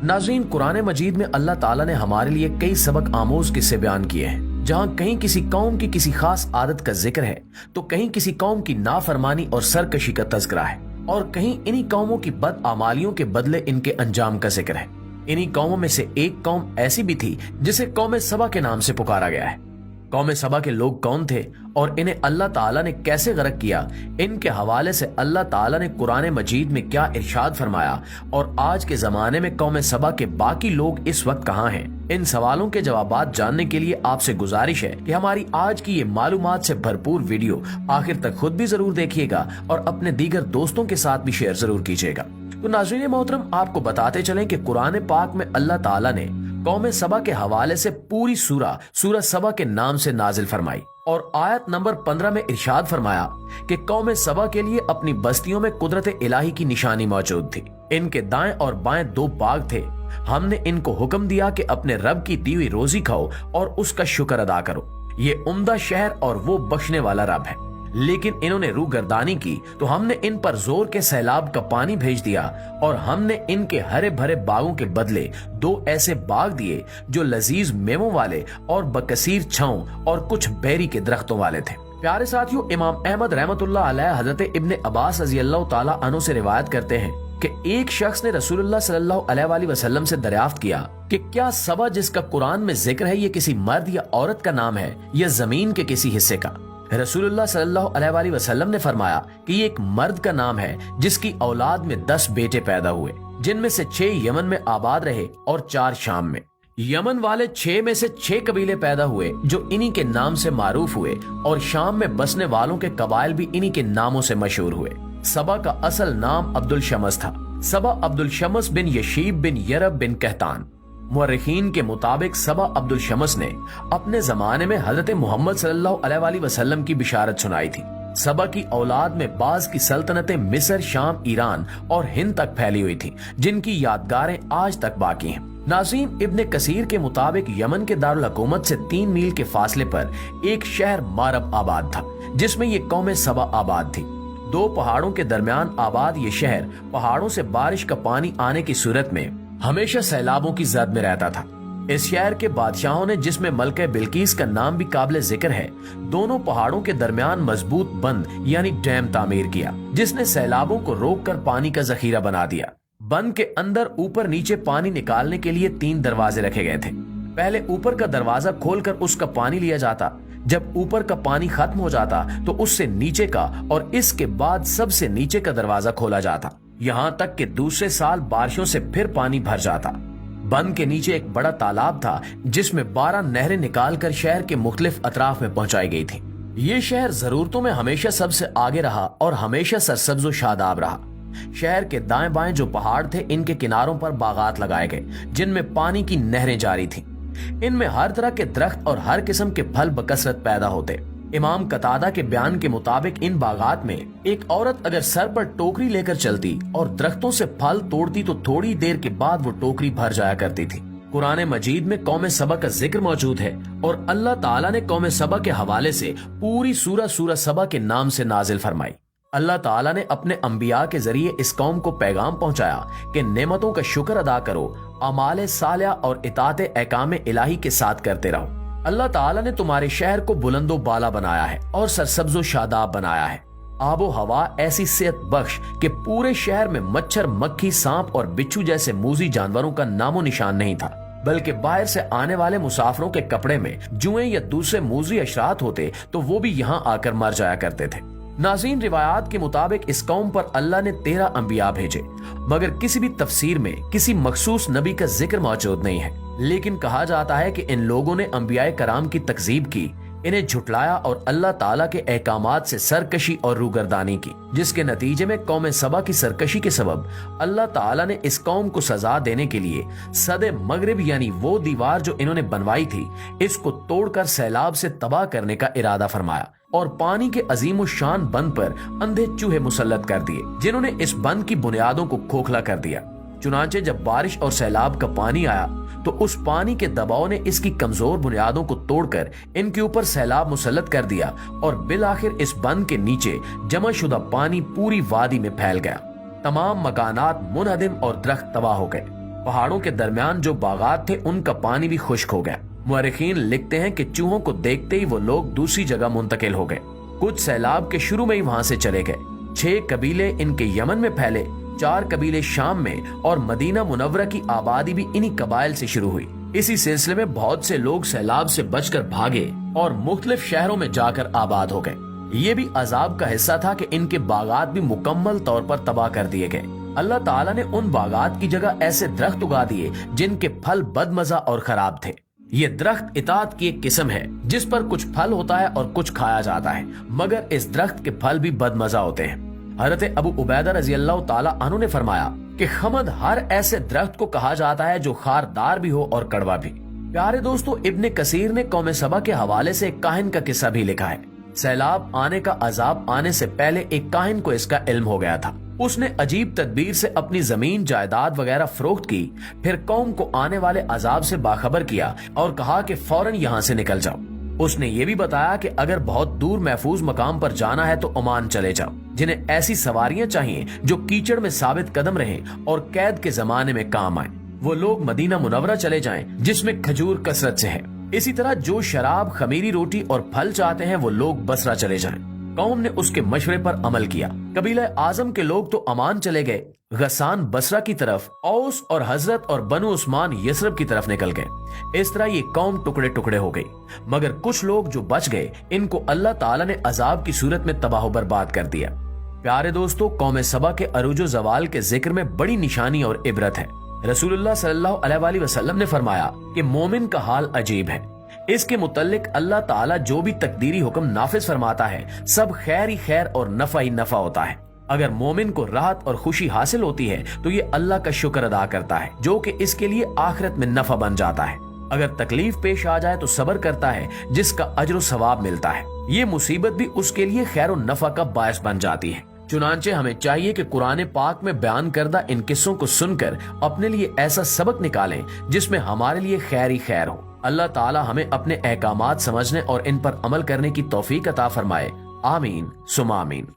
नाज़रीन, कुरान मजीद में अल्लाह ताला ने हमारे लिए कई सबक आमोज किस्से बयान किए हैं, जहाँ कहीं किसी कौम की किसी खास आदत का जिक्र है तो कहीं किसी कौम की नाफरमानी और सरकशी का तज़किरा है और कहीं इन्हीं कौमों की बदआमालियों के बदले इनके अंजाम का जिक्र है। इन्हीं कौमों में से एक कौम ऐसी भी थी जिसे कौम सबा के नाम से पुकारा गया है। कौम सबा के लोग कौन थे और इन्हें अल्लाह ताला ने कैसे गरक किया, इनके हवाले से अल्लाह ताला ने कुरान मजीद में क्या इरशाद फरमाया और आज के जमाने में कौम सबा के बाकी लोग इस वक्त कहाँ हैं, इन सवालों के जवाबात जानने के लिए आपसे गुजारिश है कि हमारी आज की ये मालूमात से भरपूर वीडियो आखिर तक खुद भी जरूर देखिएगा और अपने दीगर दोस्तों के साथ भी शेयर जरूर कीजिएगा। तो नाज़रीन मोहतरम, आपको बताते चलें कि कुरान पाक में अल्लाह ताला ने कौम सबा के हवाले से पूरी सूरह सबा के नाम से नाजिल फरमाई और आयत नंबर 15 में इरशाद फरमाया कि कौम सबा के लिए अपनी बस्तियों में कुदरत इलाही की निशानी मौजूद थी। इनके दाएं और बाएं 2 बाग थे। हमने इनको हुक्म दिया कि अपने रब की दी हुई रोजी खाओ और उसका शुक्र अदा करो। ये उम्दा शहर और वो बख्शने वाला रब है। लेकिन इन्होंने रूगर्दानी की तो हमने इन पर जोर के सैलाब का पानी भेज दिया और हमने इनके हरे भरे बागों के बदले 2 ऐसे बाग दिए जो लजीज मेवों वाले और बकसीर छांव और कुछ बेरी के दरख्तों वाले थे। प्यारे साथियों, इमाम अहमद रहमतुल्लाह अलैह हजरत इब्ने अब्बास रज़ी अल्लाह ताला अन्हु से रिवायत करते हैं कि एक शख्स ने रसूलुल्लाह सल्लल्लाहु अलैहि वसल्लम से दरियाफ्त किया कि क्या सबा जिसका कुरान में जिक्र है ये किसी मर्द या औरत का नाम है या जमीन के किसी हिस्से का। रसूलुल्लाह सल्लल्लाहु अलैहि वसल्लम ने फरमाया कि ये एक मर्द का नाम है जिसकी औलाद में 10 बेटे पैदा हुए, जिनमें से 6 यमन में आबाद रहे और 4 शाम में। यमन वाले 6 में से 6 कबीले पैदा हुए जो इन्हीं के नाम से मारूफ हुए और शाम में बसने वालों के कबाइल भी इन्हीं के नामों से मशहूर हुए। सबा का असल नाम अब्दुल शमस था। सबा अब्दुल शमस बिन यशीब बिन यरब बिन कहतान। मुअर्रिखीन के मुताबिक सबा अब्दुल शमस ने अपने जमाने में हजरत मोहम्मद सल्लल्लाहु अलैहि वसल्लम की बिशारत सुनाई थी। सबा की औलाद में बाज की सल्तनतें मिस्र, शाम, ईरान और हिंद तक फैली हुई थी, जिनकी यादगारें आज तक बाकी हैं। नाज़रीन, इब्ने कसीर के मुताबिक यमन के दारुल हुकूमत से 3 मील के फासले पर एक शहर मारब आबाद था, जिसमें ये कौम सबा आबाद थी। 2 पहाड़ों के दरमियान आबाद ये शहर पहाड़ों से बारिश का पानी आने की सूरत में हमेशा सैलाबों की जद में रहता था। इस शहर के बादशाहों ने, जिसमें मलका बिल्किस का नाम भी काबिल जिक्र है, दोनों पहाड़ों के दरमियान मजबूत बंद यानी डैम तामीर किया, जिसने सैलाबों को रोककर पानी का जखीरा बना दिया। बंद के अंदर ऊपर नीचे पानी निकालने के लिए 3 दरवाजे रखे गए थे। पहले ऊपर का दरवाजा खोलकर उसका पानी लिया जाता। जब ऊपर का पानी खत्म हो जाता तो उससे नीचे का और इसके बाद सबसे नीचे का दरवाजा खोला जाता, यहाँ तक कि दूसरे साल बारिशों से फिर पानी भर जाता। बंद के नीचे एक बड़ा तालाब था जिसमें 12 नहरें निकालकर शहर के मुख्तलिफ अतराफ में पहुंचाई गई थी। ये शहर जरूरतों में हमेशा सबसे आगे रहा और हमेशा सरसब्ज व शादाब रहा। शहर के दाएं बाएं जो पहाड़ थे, इनके किनारों पर बागात लगाए गए जिनमें पानी की नहरें जारी थी। इनमें हर तरह के दरख्त और हर किस्म के फल बकसरत पैदा होते। इमाम कतादा के बयान के मुताबिक इन बागात में एक औरत अगर सर पर टोकरी लेकर चलती और दरख्तों से फल तोड़ती तो थोड़ी देर के बाद वो टोकरी भर जाया करती थी। कुरान मजीद में कौम सबा का जिक्र मौजूद है और अल्लाह ताला ने कौम सबा के हवाले से पूरी सूरह सबा के नाम से नाजिल फरमाई। अल्लाह ताला ने अपने अंबिया के जरिए इस कौम को पैगाम पहुंचाया कि नेमतों का शुक्र अदा करो, अमाले सालिया और इताअत अहकाम इलाही के साथ करते रहो। अल्लाह ताला ने तुम्हारे शहर को बुलंदो बाला बनाया है और सरसब्जो शादाब बनाया है। आबो हवा ऐसी सेहत बख्श कि पूरे शहर में मच्छर, मक्खी, सांप और बिच्छू जैसे मूजी जानवरों का नामो निशान नहीं था, बल्कि बाहर से आने वाले मुसाफिरों के कपड़े में जुएं या दूसरे मूजी अशरात होते तो वो भी यहाँ आकर मर जाया करते थे। नाज़रीन, रिवायात के मुताबिक इस कौम पर अल्लाह ने 13 अंबिया भेजे, मगर किसी भी तफसीर में किसी मखसूस नबी का जिक्र मौजूद नहीं है। लेकिन कहा जाता है कि इन लोगों ने अंबियाए कराम की तकजीब की, इन्हें झुटलाया और अल्लाह ताला के अहकामात से सरकशी और रूगर्दानी की, जिसके नतीजे में कौम सबा की सरकशी के सबब अल्लाह ताला ने इस कौम को सजा देने के लिए सदे मगरिब यानी वो दीवार जो इन्होंने बनवाई थी, इसको तोड़कर सैलाब से तबाह करने का इरादा फरमाया और पानी के अजीम शान बंद पर अंधे चूहे मुसल्लत कर दिए, जिन्होंने इस बंद की बुनियादों को खोखला कर दिया। चुनांचे जब बारिश और सैलाब का पानी आया तो उस पानी के दबाव ने इसकी कमजोर बुनियादों को तोड़कर इनके ऊपर सैलाब मुसल्लत कर दिया और बिल आखिर इस बंद के नीचे जमा शुदा पानी पूरी वादी में फैल गया। तमाम मकानात मुनहदिम और दरख्त तबाह हो गए। पहाड़ों के दरमियान जो बागात थे उनका पानी भी खुश्क हो गया। मुअर्रिखीन लिखते हैं कि चूहों को देखते ही वो लोग दूसरी जगह मुंतकिल हो गए। कुछ सैलाब के शुरू में ही वहां से चले गए। 6 कबीले इनके यमन में फैले, 4 कबीले शाम में और मदीना मुनव्वरा की आबादी भी इन्हीं कबाइल से शुरू हुई। इसी सिलसिले में बहुत से लोग सैलाब से बचकर भागे और मुख्तलिफ शहरों में जाकर आबाद हो गए। ये भी अजाब का हिस्सा था कि इनके बागात भी मुकम्मल तौर पर तबाह कर दिए गए। अल्लाह ताला ने उन बागात की जगह ऐसे दरख्त उगा दिए जिनके फल बदमजा और खराब थे। ये दरख्त इताअत की एक किस्म है जिस पर कुछ फल होता है और कुछ खाया जाता है, मगर इस दरख्त के फल भी बदमजा होते हैं। हज़रत अबू उबैदा रज़ी अल्लाह ताला अन्हु ने फरमाया कि खमद हर ऐसे दरख्त को कहा जाता है जो खारदार भी हो और कड़वा भी। प्यारे दोस्तों, इब्ने कसीर ने कौम सबा के हवाले से एक काहिन का किस्सा भी लिखा है। सैलाब आने का अजाब आने से पहले एक काहिन को इसका इल्म हो गया था। उसने अजीब तदबीर से अपनी जमीन जायदाद वगैरह फरोख्त की, फिर कौम को आने वाले अजाब से बाखबर किया और कहा कि फौरन यहाँ से निकल जाओ। उसने ये भी बताया कि अगर बहुत दूर महफूज मकाम पर जाना है तो ओमान चले जाओ, जिन्हें ऐसी सवारियां चाहिए जो कीचड़ में साबित कदम रहें और कैद के जमाने में काम आए। वो लोग मदीना मुनव्वरा चले जाएं जिसमें खजूर कसरत से है। इसी तरह जो शराब, खमीरी रोटी और फल चाहते हैं वो लोग बसरा चले जाएं। कौम ने उसके मशवरे पर अमल किया। कबीला आजम के लोग तो अमान चले गए, गसान बसरा की तरफ, औस और हजरत और बनु उस्मान यसरब की तरफ निकल गए। इस तरह ये कौम टुकड़े टुकड़े हो गई, मगर कुछ लोग जो बच गए इनको अल्लाह ताला ने अजाब की सूरत में तबाह बर्बाद कर दिया। प्यारे दोस्तों, कौम सबा के अरूजो जवाल के जिक्र में बड़ी निशानी और इबरत है। रसूलुल्लाह सल्लल्लाहु अलैहि वसल्लम ने फरमाया कि मोमिन का हाल अजीब है। इसके मुतल्लिक अल्लाह ताला जो भी तकदीरी हुक्म नाफिज फरमाता है सब खैर ही खैर और नफा ही नफा होता है। अगर मोमिन को राहत और खुशी हासिल होती है तो ये अल्लाह का शुक्र अदा करता है जो कि इसके लिए आखिरत में नफा बन जाता है। अगर तकलीफ पेश आ जाए तो सब्र करता है जिसका अजर और सवाब मिलता है। ये मुसीबत भी उसके लिए खैर और नफा का बायस बन जाती है। चुनांचे हमें चाहिए कि कुरान पाक में बयान करदा इन किस्सों को सुनकर अपने लिए ऐसा सबक निकालें जिसमें हमारे लिए खैर ही खैर हो। अल्लाह ताला हमें अपने अहकामात समझने और इन पर अमल करने की तौफीक अता फरमाए। आमीन सुमा आमीन।